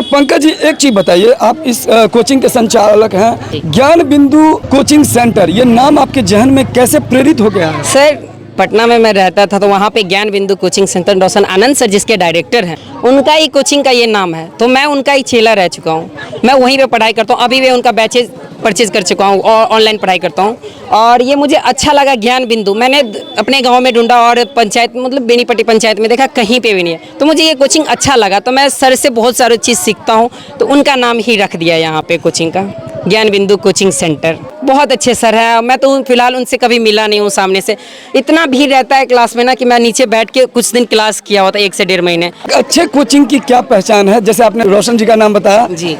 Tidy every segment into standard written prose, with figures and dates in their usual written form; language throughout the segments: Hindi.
पंकज जी, एक चीज बताइए, आप इस कोचिंग के संचालक हैं, ज्ञान बिंदु कोचिंग सेंटर, ये नाम आपके जहन में कैसे प्रेरित हो गया है? सर, पटना में मैं रहता था तो वहाँ पे ज्ञान बिंदु कोचिंग सेंटर रोशन आनंद सर जिसके डायरेक्टर हैं, उनका ही कोचिंग का ये नाम है, तो मैं उनका ही चेला रह चुका हूँ। मैं वहीं पे पढ़ाई करता हूँ, अभी भी उनका बैचेज परचेज कर चुका हूँ और ऑनलाइन पढ़ाई करता हूँ। और ये मुझे अच्छा लगा ज्ञान बिंदु, मैंने अपने गांव में ढूंढा और पंचायत मतलब बेनीपट्टी पंचायत में देखा, कहीं पे भी नहीं है, तो मुझे ये कोचिंग अच्छा लगा। तो मैं सर से बहुत सारी चीज़ सीखता हूँ, तो उनका नाम ही रख दिया यहाँ पे कोचिंग का, ज्ञान बिंदु कोचिंग सेंटर। बहुत अच्छे सर हैं, मैं तो फिलहाल उनसे कभी मिला नहीं हूँ सामने से। इतना भीड़ रहता है क्लास में ना कि मैं नीचे बैठ के कुछ दिन क्लास किया होता है, 1 से 1.5 महीने। अच्छे कोचिंग की क्या पहचान है? जैसे आपने रोशन जी का नाम बताया जी,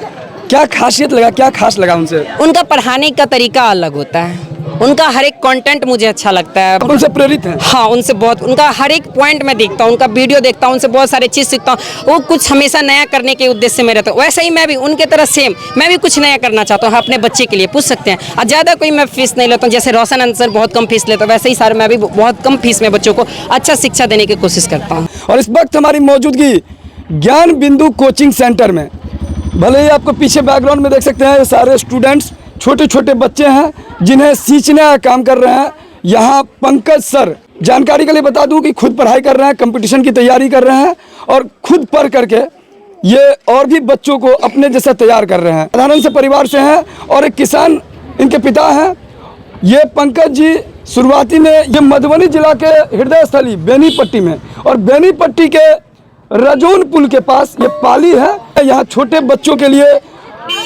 क्या खासियत लगा, क्या खास लगा उनसे? उनका पढ़ाने का तरीका अलग होता है, उनका हर एक कंटेंट मुझे अच्छा लगता है। आप उनसे प्रेरित हैं? हाँ, उनसे बहुत, उनका हर एक पॉइंट मैं देखता हूँ, उनका वीडियो देखता हूँ, उनसे बहुत सारी चीज़ सीखता हूँ। वो कुछ हमेशा नया करने के उद्देश्य में रहता हूँ, वैसे ही मैं भी उनके तरह सेम मैं भी कुछ नया करना चाहता हूँ अपने बच्चे के लिए। पूछ सकते हैं, और ज़्यादा कोई मैं फीस नहीं लेता हूँ, जैसे रोशन आनंद बहुत कम फीस लेता हूँ, वैसे ही सर मैं भी बहुत कम फीस में बच्चों को अच्छा शिक्षा देने की कोशिश करता हूँ। और इस वक्त हमारी मौजूदगी ज्ञान बिंदु कोचिंग सेंटर में, भले ही आपको पीछे बैकग्राउंड में देख सकते हैं, ये सारे स्टूडेंट्स छोटे छोटे बच्चे हैं जिन्हें सींचने का काम कर रहे हैं। यहाँ पंकज सर, जानकारी के लिए बता दूं कि खुद पढ़ाई कर रहे हैं, कंपटीशन की तैयारी कर रहे हैं और खुद पढ़ करके ये और भी बच्चों को अपने जैसा तैयार कर रहे हैं। साधारण से परिवार से हैं और एक किसान इनके पिता हैं। ये पंकज जी शुरुआती में ये मधुबनी जिला के हृदय स्थली बेनीपट्टी में, और बेनीपट्टी के रजौन पुल के पास ये पाली है। यहाँ छोटे बच्चों के लिए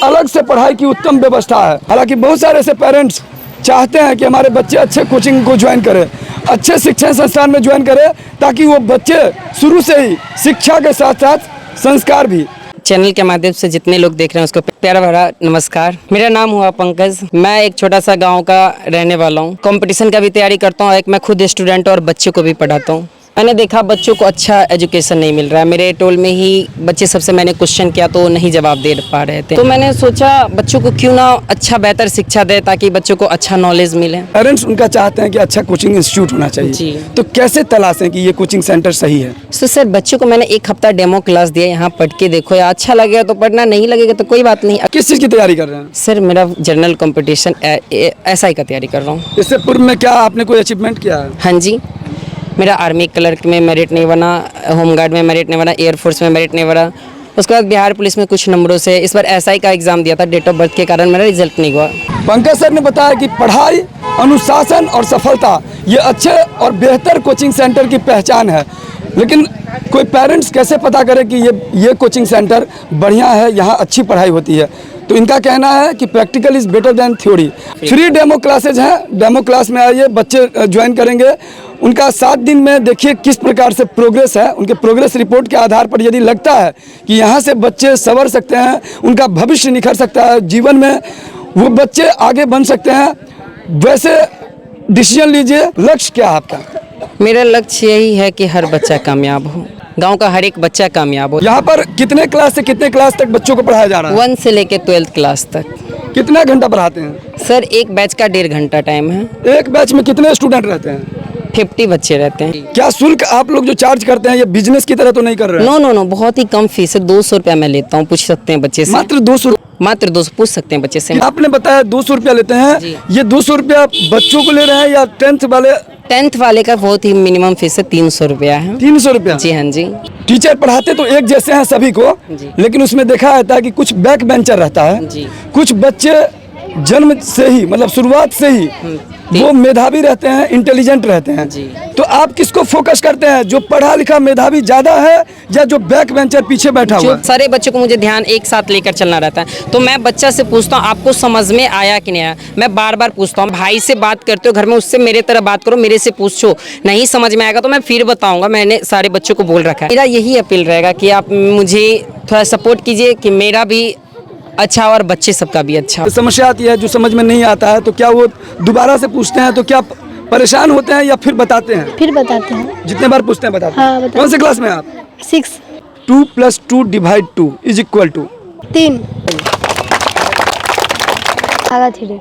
अलग से पढ़ाई की उत्तम व्यवस्था है। हालांकि बहुत सारे ऐसे पेरेंट्स चाहते हैं कि हमारे बच्चे अच्छे कोचिंग को ज्वाइन करें, अच्छे शिक्षण संस्थान में ज्वाइन करें, ताकि वो बच्चे शुरू से ही शिक्षा के साथ साथ संस्कार भी। चैनल के माध्यम से जितने लोग देख रहे हैं उसको प्यारा भरा नमस्कार। मेरा नाम हुआ पंकज, मैं एक छोटा सा गांव का रहने वाला हूं। कंपटीशन का भी तैयारी करता हूं, एक मैं खुद स्टूडेंट और बच्चों को भी पढ़ाता हूं। मैंने देखा बच्चों को अच्छा एजुकेशन नहीं मिल रहा है। मेरे टोल में ही बच्चे सबसे मैंने क्वेश्चन किया तो नहीं जवाब दे पा रहे थे, तो मैंने सोचा बच्चों को क्यों ना अच्छा बेहतर शिक्षा दे ताकि बच्चों को अच्छा नॉलेज मिले। पेरेंट्स उनका चाहते हैं कि अच्छा कोचिंग इंस्टीट्यूट होना चाहिए जी। तो कैसे तलाशें कि ये कोचिंग सेंटर सही है? तो सर, बच्चों को मैंने 1 हफ्ता डेमो क्लास दिया, यहाँ पढ़ के देखो, या अच्छा लगेगा तो पढ़ना, नहीं लगेगा तो कोई बात नहीं। किस चीज़ की तैयारी कर रहे हैं? सर, मेरा जनरल कंपटीशन SI का तैयारी कर रहा हूँ। इससे पूर्व में क्या आपने कोई अचीवमेंट किया है? हाँ जी, मेरा आर्मी क्लर्क में मेरिट नहीं बना, होमगार्ड में मेरिट नहीं बना, एयरफोर्स में मेरिट नहीं बना। उसके बाद बिहार पुलिस में कुछ नंबरों से इस बार SI का एग्ज़ाम दिया था, डेट ऑफ बर्थ के कारण मेरा रिजल्ट नहीं हुआ। पंकज सर ने बताया कि पढ़ाई, अनुशासन और सफलता ये अच्छे और बेहतर कोचिंग सेंटर की पहचान है। लेकिन कोई पेरेंट्स कैसे पता करे कि ये कोचिंग सेंटर बढ़िया है, यहाँ अच्छी पढ़ाई होती है? तो इनका कहना है कि practical is better than theory. Free demo classes हैं, डेमो क्लास में आइए, बच्चे ज्वाइन करेंगे। उनका 7 दिन में देखिए किस प्रकार से प्रोग्रेस है। उनके प्रोग्रेस रिपोर्ट के आधार पर यदि लगता है कि यहाँ से बच्चे संवर सकते हैं, उनका भविष्य निखर सकता है, जीवन में वो बच्चे आगे बन सकते हैं, वैसे डिसीजन लीजिए। लक्ष्य क्या है आपका? मेरा लक्ष्य यही है कि हर बच्चा कामयाब हो, गांव का हर एक बच्चा कामयाब हो। यहाँ पर कितने क्लास से कितने क्लास तक बच्चों को पढ़ाया जा रहा है? 1 से लेके 12th क्लास तक। कितना घंटा पढ़ाते हैं? सर, एक बैच का 1.5 घंटा टाइम है। एक बैच में कितने स्टूडेंट रहते हैं? 50 बच्चे रहते हैं। क्या शुल्क आप लोग जो चार्ज करते हैं ये बिजनेस की तरह तो नहीं कर रहे हैं? नो, बहुत ही कम फीस है, 200 रुपया मैं लेता हूँ। पूछ सकते हैं बच्चे से। मात्र 200? मात्र 200, पूछ सकते हैं बच्चे से। आपने बताया 200 रुपया लेते हैं, ये 200 रुपया बच्चों को ले रहे हैं या 10th वाले का बहुत ही मिनिमम फीस है, 300 रुपया है। 300 रुपया? जी हाँ जी। टीचर पढ़ाते तो एक जैसे हैं सभी को, लेकिन उसमें देखा जाता है कि कुछ बैक बेंचर रहता है जी। कुछ बच्चे जन्म से ही मतलब शुरुआत से ही वो मेधावी रहते हैं, इंटेलिजेंट रहते हैं जी। तो आप किसको फोकस करते हैं, जो पढ़ा लिखा मेधावी ज्यादा है या जो बैक बेंचर पीछे बैठा हुआ है? सारे बच्चों को मुझे ध्यान एक साथ लेकर चलना रहता है, तो मैं बच्चा से पूछता हूँ आपको समझ में आया कि नहीं आया। मैं बार बार पूछता हूँ, भाई से बात करते हो घर में, उससे मेरे तरह बात करो, मेरे से पूछो, नहीं समझ में आएगा तो मैं फिर बताऊंगा। मैंने सारे बच्चों को बोल रखा है। मेरा यही अपील रहेगा कि आप मुझे थोड़ा सपोर्ट कीजिए कि मेरा भी अच्छा और बच्चे सबका भी अच्छा। समस्या आती है जो समझ में नहीं आता है तो क्या वो दोबारा से पूछते हैं, तो क्या परेशान होते हैं या फिर बताते हैं? फिर बताते हैं। जितने बार पूछते हैं बताते हैं? हाँ, बताते हैं। कौन से क्लास में आप? 6। 2 + 2 / 2 = 3। आगा 3।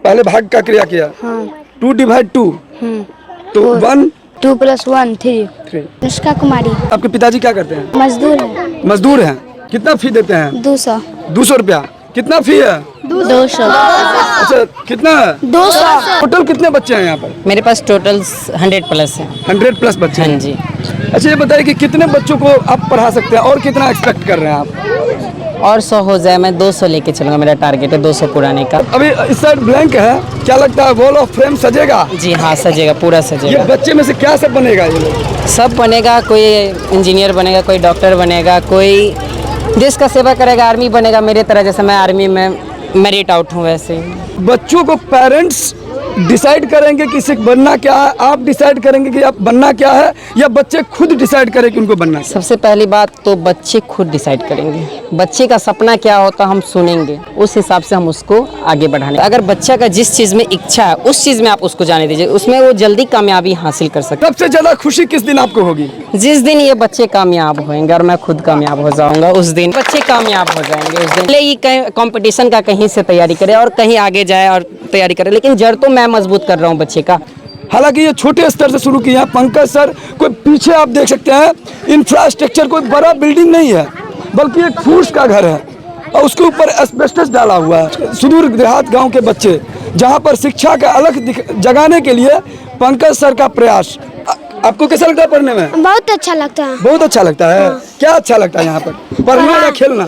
पहले भाग का क्रिया किया। हाँ। 2 / 2 तो 1 2 + 1 3।3। अनुष्का कुमारी। आपके पिताजी क्या करते हैं? मजदूर है। मजदूर हैं। कितना फी देते हैं? 200 200 रुपया। कितना फी है? 200 अच्छा कितना है? 200 टोटल कितने बच्चे हैं यहाँ पर? मेरे पास टोटल 100 प्लस है। 100 प्लस बच्चे हाँ हैं। जी। अच्छा ये बताइए कि कितने बच्चों को आप पढ़ा सकते हैं और कितना एक्सपेक्ट कर रहे हैं आप? और 100 हो जाए, मैं 200 लेके चलूँगा, मेरा टारगेट है 200 पुराने का। अभी इस साइड ब्लैंक है, क्या लगता है वॉल ऑफ फ्रेम सजेगा? जी हाँ, सजेगा, पूरा ये सजेगा। बच्चे में से क्या सब बनेगा ये लोग? सब बनेगा, कोई इंजीनियर बनेगा, कोई डॉक्टर बनेगा, कोई देश का सेवा करेगा, आर्मी बनेगा मेरे तरह, जैसे मैं आर्मी में मेरिट आउट हूँ वैसे ही। बच्चों को पेरेंट्स डिसाइड करेंगे कि इसे बनना क्या है, आप डिसाइड करेंगे कि आप बनना क्या है, या बच्चे खुद डिसाइड करें कि उनको बनना क्या सबसे पहली बात तो बच्चे खुद डिसाइड करेंगे, बच्चे का सपना क्या होता हम सुनेंगे, उस हिसाब से हम उसको आगे बढ़ाने। अगर बच्चा का जिस चीज़ में इच्छा है उस चीज़ में आप उसको जाने दीजिए, उसमें वो जल्दी कामयाबी हासिल कर सकते। सबसे ज़्यादा खुशी किस दिन आपको होगी? जिस दिन ये बच्चे कामयाब होंगे और मैं खुद कामयाब हो जाऊंगा, उस दिन बच्चे कामयाब हो जाएंगे। उस दिन ये कहीं कंपटीशन का कहीं से तैयारी करे और कहीं आगे जाए और तैयारी करे, लेकिन जड़ तो मैं मजबूत कर रहा हूँ बच्चे का। हालांकि ये छोटे स्तर से शुरू किया है पंकज सर। कोई पीछे आप देख सकते हैं इंफ्रास्ट्रक्चर, कोई बड़ा बिल्डिंग नहीं है बल्कि एक फूस का घर है और उसके ऊपर एस्बेस्टस डाला हुआ है। सुदूर देहात गांव के बच्चे जहां पर शिक्षा का अलग जगाने के लिए पंकज सर का प्रयास। आपको कैसा लगता है पढ़ने में? बहुत अच्छा लगता है। बहुत अच्छा लगता है। क्या अच्छा लगता है यहाँ पर, पढ़ना या खेलना?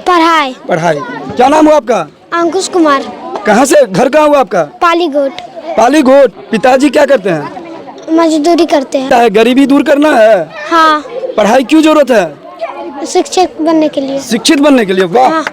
पढ़ाई। पढ़ाई। क्या नाम हुआ आपका? अंकुश कुमार। कहाँ से, घर कहाँ हुआ आपका? पालीगोट। पालीगोट। पिताजी क्या करते हैं? मजदूरी करते हैं। है गरीबी दूर करना है। हाँ, पढ़ाई क्यों जरूरत है? शिक्षक बनने के लिए। शिक्षित बनने के लिए। वाह। हाँ।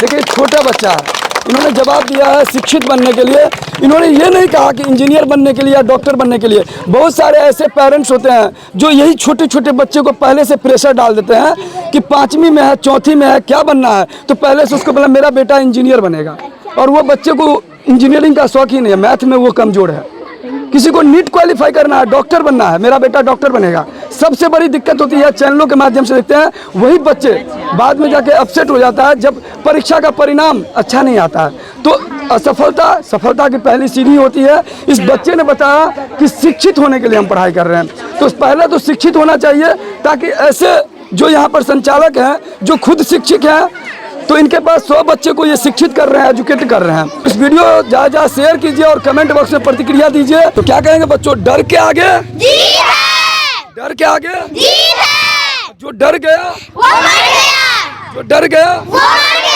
देखिए छोटा बच्चा है, इन्होंने जवाब दिया है शिक्षित बनने के लिए। इन्होंने ये नहीं कहा कि इंजीनियर बनने के लिए या डॉक्टर बनने के लिए। बहुत सारे ऐसे पेरेंट्स होते हैं जो यही छोटे छोटे बच्चे को पहले से प्रेशर डाल देते हैं कि 5वीं में है, 4थी में है, क्या बनना है, तो पहले से उसको बोला मेरा बेटा इंजीनियर बनेगा, और वो बच्चे को इंजीनियरिंग का शौक ही नहीं है, मैथ में वो कमजोर है। किसी को नीट क्वालिफाई करना है, डॉक्टर बनना है, मेरा बेटा डॉक्टर बनेगा। सबसे बड़ी दिक्कत होती है, चैनलों के माध्यम से देखते हैं, वही बच्चे बाद में जाके अपसेट हो जाता है जब परीक्षा का परिणाम अच्छा नहीं आता है। तो असफलता सफलता की पहली सीढ़ी होती है। इस बच्चे ने बताया कि शिक्षित होने के लिए हम पढ़ाई कर रहे हैं, तो पहले तो शिक्षित होना चाहिए, ताकि ऐसे जो यहाँ पर संचालक हैं जो खुद शिक्षक हैं, तो इनके पास 100 बच्चे को ये शिक्षित कर रहे हैं, एजुकेट कर रहे हैं। इस वीडियो ज़्यादा शेयर कीजिए और कमेंट बॉक्स में प्रतिक्रिया दीजिए। तो क्या कहेंगे बच्चों, डर के आगे जीत है। डर के आगे जीत है। जो डर गया वो मर गया। जो डर गया वो मर गया।